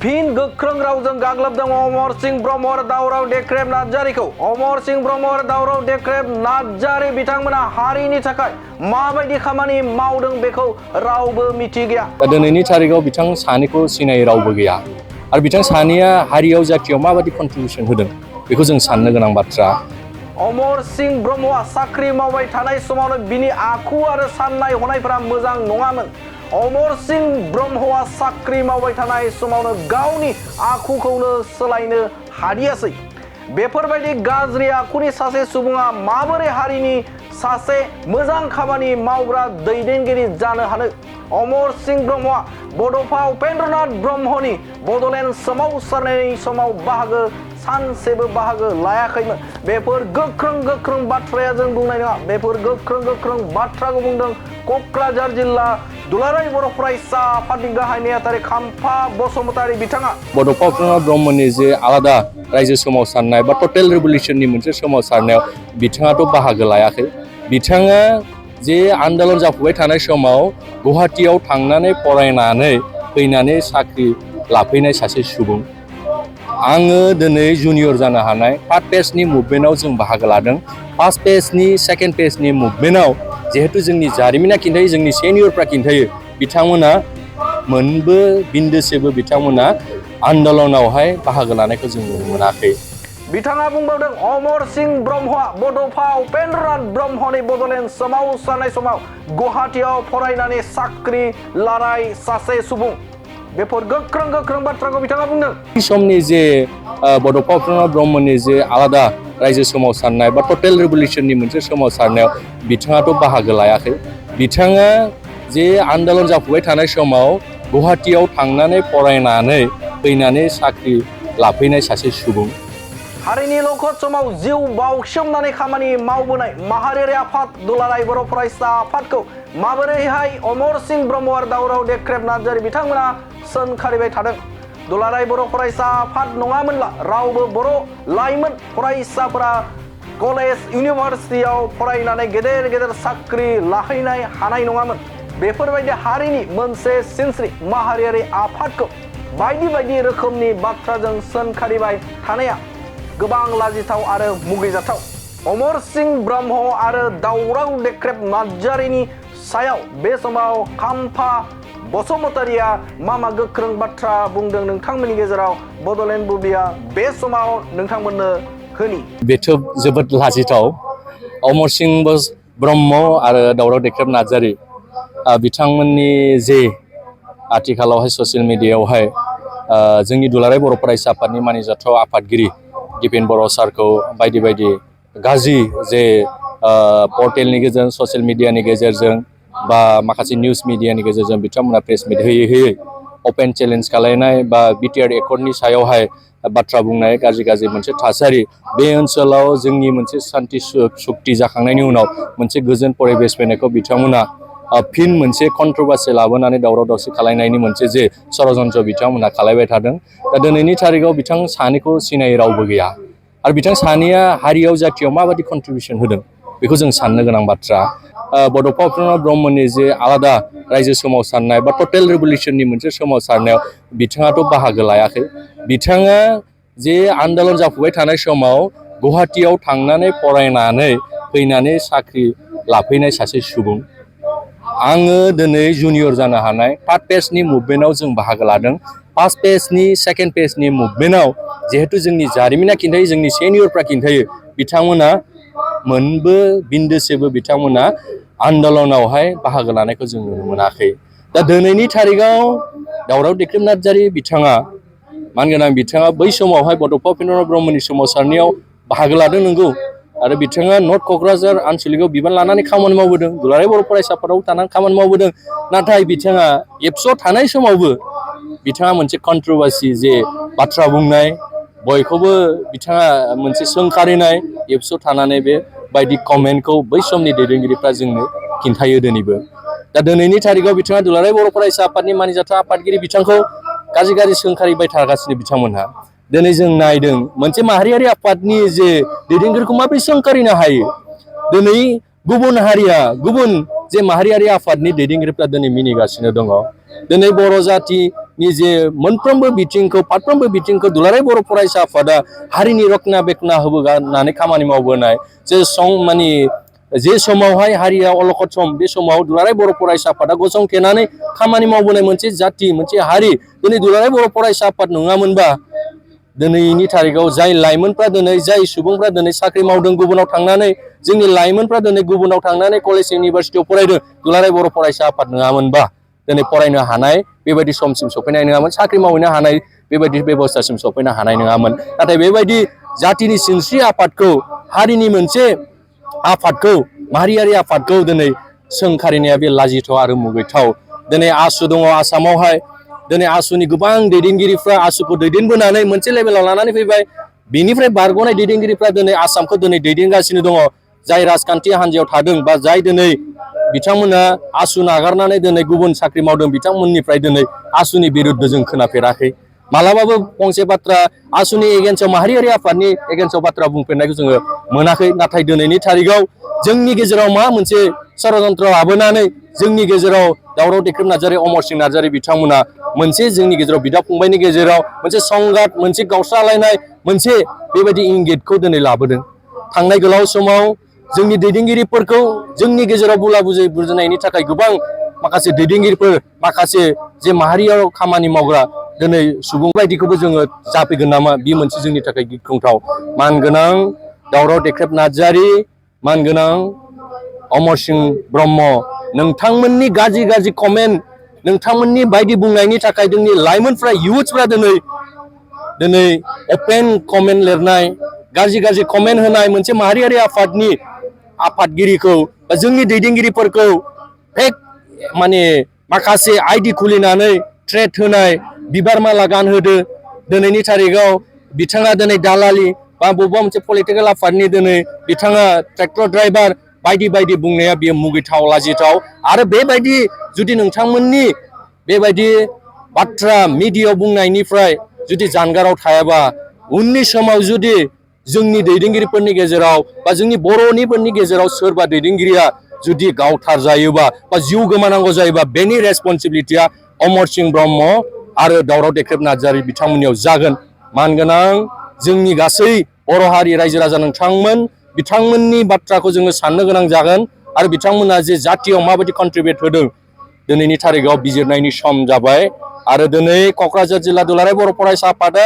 फिन गोख्रों रावजों गाग्लोबदों अमरसिं ब्रह्म दावराव देख्रेब नार्जारिखौ अमरसिं ब्रह्म दावराव देख्रेब नार्जारि बिथांमोना हारिनि थाखाय माबायदि खामानि मावदों बेखौ रावबो मिथिगैया। दिनैनि तारिखाव बिथां सानैखौ सिनायै रावबो गैया आरो बिथां सानैया हारियाव जातियाव माबायदि कन्ट्रिबिउसन होदों बेखौ जों साननो गोनां बाथ्रा। अमरसिं ब्रह्मआ साख्रि मावबाय थानाय समावनो बिनि आखु आरो साननाय हनायफोरा मोजां नङामोन। अमरसिं ब्रह्मआ साख्रि मावबाय थानाय समावनो गावनि आखुखौनो सोलायनो हादियासै। बेफोरबायदि गाज्रि आखुनि सासे सुबुङा माबोरै हारिनि सासे मोजां खामानि मावग्रा दैदेनगिरि जानो हानो? अमरसिं ब्रह्मआ बड'फा उपेन्द्रनाथ ब्रह्मनि बड'लेण्ड सोमावसारनायनि समाव सानसेबो बाहागो लायाखैमोन। बेफोर गोख्रों बाथ्राया जों बुंनाय नङा। बेफोर गोख्रों बाथ्राखौ बुंदों क'क्राझार जिल्ला दुलाराय बर' फरायसा आफादनि गाहाय नेहाथारि खाम्फा बसुमतारी बिथाङा। बड'फा उपेन्द्रनाथ ब्रह्मनि जे आलादा रायजो सोमावसारनाय बा टटेल रिभलिउसननि मोनसे सोमावसारनायाव बिथाङाथ' बाहागो लायाखै। बिथाङा जे आन्दलन जाफुबाय थानाय समाव गुवाहाटीयाव थांनानै फरायनानै फैनानै साख्रि लाफैनाय सासे सुबुं। आङो दिनै जुनियर जानो हानाय थार्ड पेजनि मुभमेन्टआव जों बाहागो लादों। फार्स्ट पेजनि सेकेन्ड पेजनि मुभमेन्टआव जिहेतु जोंनि जारिमिना खिन्थायो, जोंनि सेनियरफ्रा खिन्थायो, बिथांमोना मोनबो बिन्दोसेबो बिथांमोना आन्दलनावहाय बाहागो लानायखौ जों नुनो मोनाखै। बिथाङा बुंबावदों अमरसिं ब्रह्मआ बड'फा उपेन्द्रनाथ ब्रह्मनि बड'लेण्ड सोमावसारनाय समाव गुवाहाटीयाव फरायनानै साख्रि लानाय सासे सुबुं। बेफोर गोख्रों बाथ्राखौ बिथाङा बुंदों। बे समनि जे बड'फा उपेन्द्रनाथ ब्रह्मनि जे आलादा रायजो सोमावसारनाय बा टटेल रिभलिउसननि मोनसे सोमावसारनायाव बिथाङाथ' बाहागो लायाखै। बिथाङा जे आन्दलन जाफुबाय थानाय समाव गुवाहाटीयाव थांनानै फरायनानै फैनानै साख्रि लाफैनाय सासे सुबुं। हारिनि लखद समाव जिउ बाउसोमनानै खामानि मावबोनाय माहारियारि आफाद दुलाराय बर' फरायसा आफादखौ माबोरैहाय अमरसिं ब्रह्म आरो दावराव देख्रेब नार्जारि बिथांमोना सोंखारिबाय थादों। दुलाराय बर' फरायसा आफाद नङामोनब्ला रावबो बर' लाइमोन फरायसाफोरा कलेज इउनिभारसिटियाव फरायनानै गेदेर साख्रि लाहैनाय हानाय नङामोन। बेफोरबायदि हारिनि मोनसे सिनस्रि माहारियारि आफादखौ बायदि रोखोमनि बाथ्राजों सोंखारिबाय थानाया गोबां लाजिथाव आरो मुगैजाथाव। अमरसिं ब्रह्म आरो दावराव देख्रेब नार्जारिनि सायाव बे समाव खाम्फा बसुमतारीया मा गोख्रों बाथ्रा बुंदों नोंथांमोननि गेजेराव बड'लेण्ड बुब्लिया बे समाव नोंथांमोननो होनि। बेथ' जोबोद लाजिथाव। अमरसिं ब्रह्म आरो दावराव देख्रेब नार्जारि बिथांमोननि जे आथिखालावहाय ससियेल मिडियायावहाय जोंनि दुलाराय बर' फरायसा आफादनि मानिजाथाव आफादगिरि दिपेन बर' सारखौ बायदि गाज्रि जे पर्टेलनि गेजेरजों ससियेल मिडियानि गेजेरजों बा माखासे निउस मिडियानि गेजेरजों बिथांमोना प्रेस मिट होयै अपेन चेलेन्ज खालायनाय बा बिटिआर एकर्डनि सायावहाय बाथ्रा बुंनाय गाज्रि मोनसे थासारि बे ओनसोलाव जोंनि मोनसे सान्थि सुक्ति जाखांनायनि उनाव मोनसे गोजोन परिबेस फैनायखौ बिथांमोना फिन मोनसे कन्ट्रभार्सि लाबोनानै दावराव दावसि खालायनायनि मोनसे जे षड़यन्त्र बिथांमोना खालायबाय थादों। दा दिनैनि तारिखाव बिथां सानैखौ सिनायै रावबो गैया आरो बिथां सानैया हारियाव जातियाव माबायदि कन्ट्रिबिउसन होदों बेखौ जों साननो गोनां बाथ्रा। बड'फा उपेन्द्रनाथ ब्रह्मनि जे आलादा रायजो सोमावसारनाय बा टटेल रिभलिउसननि मोनसे सोमावसारनायाव बिथाङाथ' बाहागो लायाखै। बिथाङा जे आन्दलन जाफुबाय थानाय समाव गुवाहाटीयाव थांनानै फरायनानै फैनानै साख्रि लाफैनाय सासे सुबुं। आङो दिनै जुनियर जानो हानाय थार्ड पेजनि मुभमेन्टआव जों बाहागो लादों। फार्स्ट पेजनि सेकेन्ड पेजनि मुभमेन्टआव जिहेतु जोंनि जारिमिना खिन्थायो, जोंनि सेनियरफ्रा खिन्थायो, बिथांमोना मोनबो बिन्दोसेबो बिथांमोना आन्दलनावहाय बाहागो लानायखौ जों नुनो मोनाखै। दा दिनैनि तारिखाव दावराव देख्रेब नार्जारि बिथाङा मानगोनां बिथाङा बै समावहाय बड'फा उपेन्द्रनाथ ब्रह्मनि सोमावसारनायाव बाहागो लादों नंगौ आरो बिथाङा नर्थ क'क्राझार आनसलिकआव बिबान लानानै खामानि मावबोदों, दुलाराय बर' फरायसा आफादाव थानानै खामानि मावबोदों। नाथाय बिथाङा एबसुआव थानाय समावबो बिथाङा मोनसे कन्ट्रभार्सि जे बाथ्रा बुंनाय, बयखौबो बिथाङा मोनसे सोंखारिनाय, एबसुआव थानानै बे बायदि कमेन्टखौ बै समनि दैदेनगिरिफ्रा जोंनो खिन्थायो दिनैबो। दा दिनैनि तारिखाव बिथाङा दुलाराय बर' फरायसा आफादनि मानिजाथाव आफादगिरि बिथांखौ गाज्रि सोंखारिबाय थागासिनो बिथांमोनहा। दिनै जों नायदों मोनसे माहारियारि आफादनि जे दैदेनगिरिखौ माबोरै सोंखारिनो हायो। दिनै गुबुन हारिया गुबुन जे माहारियारि आफादनि दैदेनगिरिफ्रा दिनै मिनिगासिनो दङ। दिनै बर' जाति नि जे मोनफ्रोमबो बिथिंखौ फारफ्रोमबो बिथिंखौ दुलाराय बर' फरायसा आफादा हारिनि रक्षना बेखना होबोनानै खामानि मावबोनाय जे माने जे समावहाय हारिया अलखद सम बे समाव दुलाराय बर' फरायसा आफादा गसंथेनानै खामानि मावबोनाय मोनसे जाथि मोनसे हारि दिनै दुलाराय बर' फरायसा आफाद नङामोनबा दिनैनि थारिखआव जाय लाइमोनफ्रा दिनै जाय सुबुंफ्रा दिनै साख्रि मावदों गुबुनाव थांनानै जोंनि लाइमोनफ्रा दिनै गुबुनाव थांनानै कलेज इउनिभारसिटियाव फरायदों दुलाराय बर' फरायसा आफाद नङामोनबा दिनै फरायनो हानाय बेबायदि समसिम सफैनाय नङामोन साख्रि मावहैनो हानाय बेबायदि बेबस्थासिम सफैनो हानाय नङामोन नाथाय बेबायदि जातिनि सिनस्रि आफादखौ हारिनि मोनसे आफादखौ माहारियारि आफादखौ दिनै सोंखारिनाया बे लाजिथाव आरो मुगैथाव दिनै आसु दङ आसामावहाय दिनै आसुनि गोबां दैदेनगिरिफ्रा आसुखौ दैदेनबोनानै मोनसे लेभेलाव लानानै फैबाय बेनिफ्राय बारग'नाय दैदेनगिरिफ्रा दिनै आसामखौ दिनै दैदेनगासिनो दङ जाय राजखान्थि हान्जायाव थादों बा जाय दिनै बिथांमोना आसु नागारनानै दिनै गुबुन साख्रि मावदों बिथांमोननिफ्राय दिनै आसुनि बिरुद्ध जों खोनाफेराखै मालाबाबो फंसे बाथ्रा आसुनि एगेन्स्टआव माहारियारि आफादनि एगेन्स्टआव बाथ्रा बुंफेरनायखौ जोङो मोनाखै नाथाय दिनैनि थारिखआव जोंनि गेजेराव मा मोनसे षड़यन्त्र लाबोनानै जोंनि गेजेराव दावराव देख्रेब नार्जारि अमरसिं नार्जारि बिथांमोना मोनसे जोंनि गेजेराव बिदा फंबायनि गेजेराव मोनसे संघात मोनसे गावस्रालायनाय मोनसे बेबायदि इंगितखौ दिनै लाबोदों थांनाय गोलाव समाव जोंनि दैदेनगिरिफोरखौ जोंनि गेजेराव बुला बुजाय बुजिनायनि थाखाय गोबां माखासे दैदेनगिरिफोर माखासे जे माहारियाव खामानि मावग्रा दिनै सुबुं बायदिखौबो जोङो जाफैगोन नामा बे मोनसे जोंनि थाखाय गिख्रंथाव मानगोनां दावराव देख्रेब नार्जारि मानगोनां अमरसिं ब्रह्म नोंथांमोननि गाज्रि कमेन्ट नोंथांमोननि बायदि बुंनायनि थाखाय जोंनि लाइमोनफ्रा इयुथ्सफ्रा दिनै अपेन कमेन्ट लिरनाय गाज्रि कमेन्ट होनाय मोनसे माहारियारि आफादनि आफादगिरिखौ बा जोंनि दैदेनगिरिफोरखौ फेक माने माखासे आइडि खुलिनानै थ्रेट होनाय बिबार माला गानहोदो दिनैनि थारिखआव बिथाङा दिनै दालालि बा बबेबा मोनसे पलिटिकेल आफादनि दिनै बिथाङा ट्रेक्टर ड्राइभार बायदि बुंनाया बेयो मुगैथाव लाजिथाव आरो बेबायदि जुदि नोंथांमोननि बेबायदि बाथ्रा मिडियायाव बुंनायनिफ्राय जुदि जानगाराव थायाबा उननि समाव जुदि जोंनि दैदेनगिरिफोरनि गेजेराव बा जोंनि बर'निफोरनि गेजेराव सोरबा दैदेनगिरिया जुदि गावथार जायोबा बा जिउ गोमानांगौ जायोबा बेनि रेसपन्सिबिलिटिया अमरसिं ब्रह्म आरो दावराव देख्रेब नार्जारि बिथांमोननियाव जागोन मानगोनां जोंनि गासै बर' हारि रायजो राजा नोंथांमोन बिथांमोननि बाथ्राखौ जोङो साननो गोनां जागोन आरो बिथांमोना जे जातियाव माबायदि कन्ट्रिबिउट होदों दिनैनि थारिखआव बिजिरनायनि सम जाबाय आरो दिनै क'क्राझार जिल्ला दुलाराय बर' फरायसा आफादा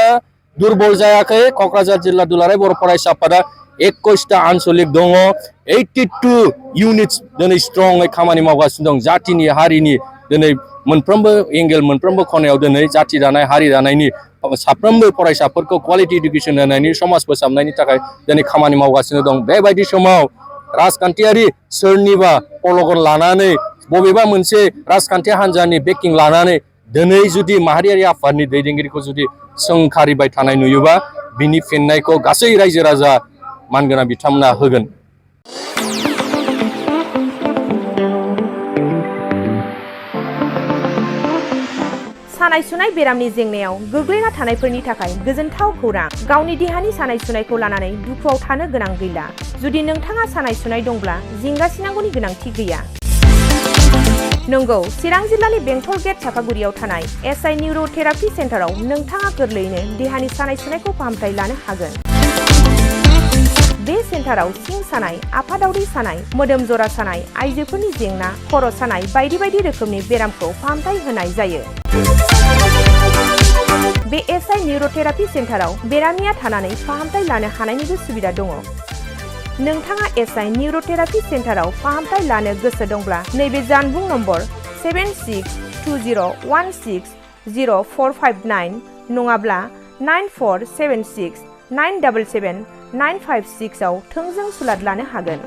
दुरबल जायाखै क'क्राझार जिल्ला दुलाराय बर' फरायसा आफादा 21टा आनसलिक दङ 82 इउनिट्स दिनै स्ट्रङै खामानि मावगासिनो दं जातिनि हारिनि दिनै मोनफ्रोमबो एंगेल मोनफ्रोमबो खनायाव दिनै जाति दानाय हारि दानायनि साफ्रोमबो फरायसाफोरखौ क्वालिटि इडुकेसन होनायनि समाज फोसाबनायनि थाखाय दिनै खामानि मावगासिनो दं बेबायदि समाव राजखान्थियारि सोरनिबा पलगन लानानै बबेबा मोनसे राजखान्थि हान्जानि बेकिं लानानै दिनै जुदि माहारियारि आफादनि दैदेनगिरिखौ जुदि सोंखारिबाय थानाय नुयोबा बिनि फिननायखौ गासै रायजो राजा मानगोनां बिथांमोना होगोन सानाय सुनाय बेरामनि जेंनायाव गोग्लैना थानायफोरनि थाखाय गोजोनथाव खौरां गावनि देहानि सानाय सुनायखौ लानानै दुखुआव थानो गोनां गैला जुदि नोंथाङा सानाय सुनाय दंब्ला जिंगासिनांगौनि गोनांथि गैया नंगौ चिरां जिल्लानि बेंटल गेट चापागुरियाव थानाय एसआइ निउर'थेरापि सेन्टाराव नोंथाङा गोरलैयैनो देहानि सानाय सुनायखौ फाहामथाय लानो हागोन बे सेन्टाराव सिं सानाय आफादावरि सानाय मोदोम जरा सानाय आइजोफोरनि जेंना खर' सानाय बायदि रोखोमनि बेरामखौ फाहामथाय होनाय जायो बे एसआइ निउर'थेरापि सेन्टाराव बेरामिया थानानै फाहामथाय लानो हानायनिबो सुबिदा दङ नोंथाङा एसआइ निउर'थेरापि सेन्टाराव फाहामथाय लानो गोसो दंब्ला नैबे जानबुं नम्बर 7620160459 नङाब्ला 9476977956 आव थोंजों सुलाद लानो हागोन